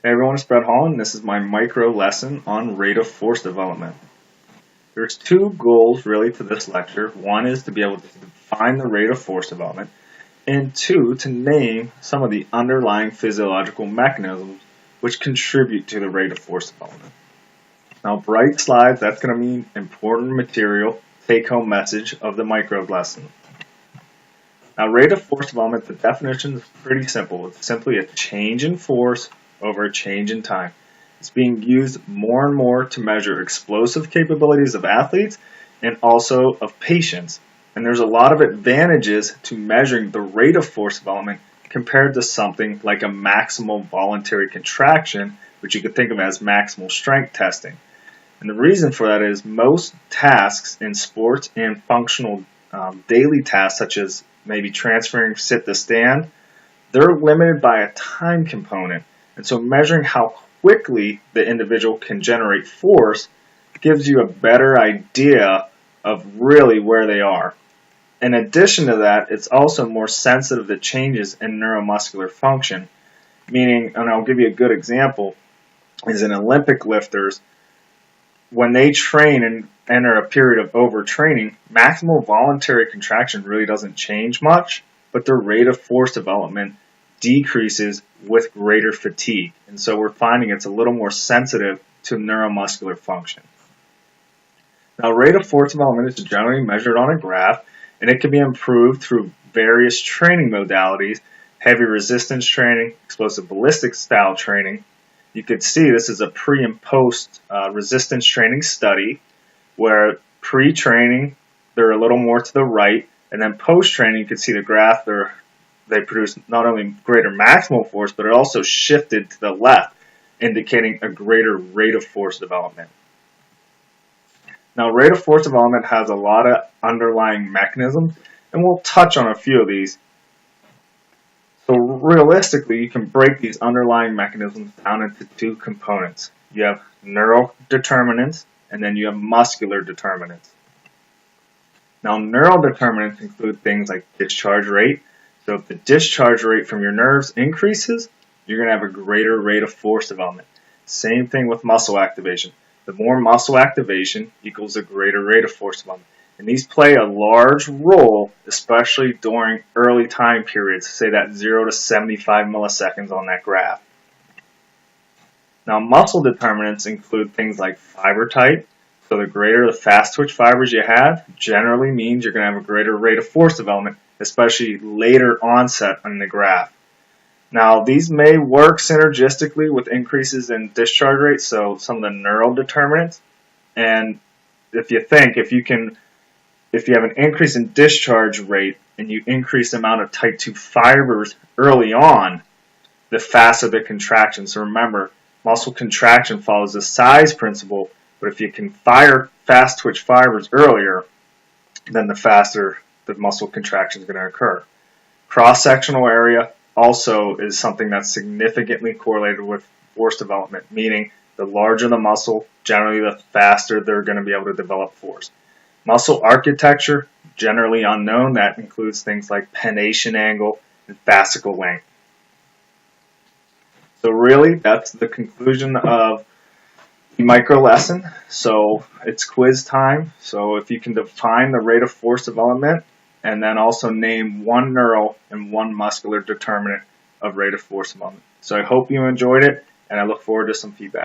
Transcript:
Hey everyone, it's Brett Holland, and this is my micro lesson on rate of force development. There's two goals really to this lecture. One is to be able to define the rate of force development, and two, to name some of the underlying physiological mechanisms which contribute to the rate of force development. Now, bright slides, that's going to mean important material, take-home message of the micro lesson. Now, rate of force development, the definition is pretty simple. It's simply a change in force over a change in time. It's being used more and more to measure explosive capabilities of athletes and also of patients. And there's a lot of advantages to measuring the rate of force development compared to something like a maximal voluntary contraction, which you could think of as maximal strength testing. And the reason for that is most tasks in sports and functional daily tasks, such as maybe transferring sit to stand, they're limited by a time component. And so measuring how quickly the individual can generate force gives you a better idea of really where they are. In addition to that, it's also more sensitive to changes in neuromuscular function, meaning, and I'll give you a good example, is in Olympic lifters, when they train and enter a period of overtraining, maximal voluntary contraction really doesn't change much, but their rate of force development decreases with greater fatigue. And so we're finding it's a little more sensitive to neuromuscular function. Now, rate of force development is generally measured on a graph, and it can be improved through various training modalities, heavy resistance training, explosive ballistic style training. You could see this is a pre and post resistance training study where pre-training they're a little more to the right, and then post-training you can see the graph they produce not only greater maximal force, but it also shifted to the left, indicating a greater rate of force development. Now, rate of force development has a lot of underlying mechanisms, and we'll touch on a few of these. So realistically, you can break these underlying mechanisms down into two components. You have neural determinants, and then you have muscular determinants. Now, neural determinants include things like discharge rate. So if the discharge rate from your nerves increases, you're going to have a greater rate of force development. Same thing with muscle activation. The more muscle activation equals a greater rate of force development. And these play a large role, especially during early time periods, say that 0 to 75 milliseconds on that graph. Now, muscle determinants include things like fiber type. So the greater the fast twitch fibers you have, generally means you're going to have a greater rate of force development, especially later onset on the graph. Now, these may work synergistically with increases in discharge rate, so some of the neural determinants. And if you have an increase in discharge rate and you increase the amount of type 2 fibers early on, the faster the contraction. So remember, muscle contraction follows the size principle, but if you can fire fast twitch fibers earlier, then the faster the muscle contraction is going to occur. Cross-sectional area also is something that's significantly correlated with force development, meaning the larger the muscle, generally the faster they're going to be able to develop force. Muscle architecture, generally unknown, that includes things like pennation angle and fascicle length. So really, that's the conclusion of the micro lesson. So it's quiz time. So if you can define the rate of force development and then also name one neural and one muscular determinant of rate of force development. So I hope you enjoyed it, and I look forward to some feedback.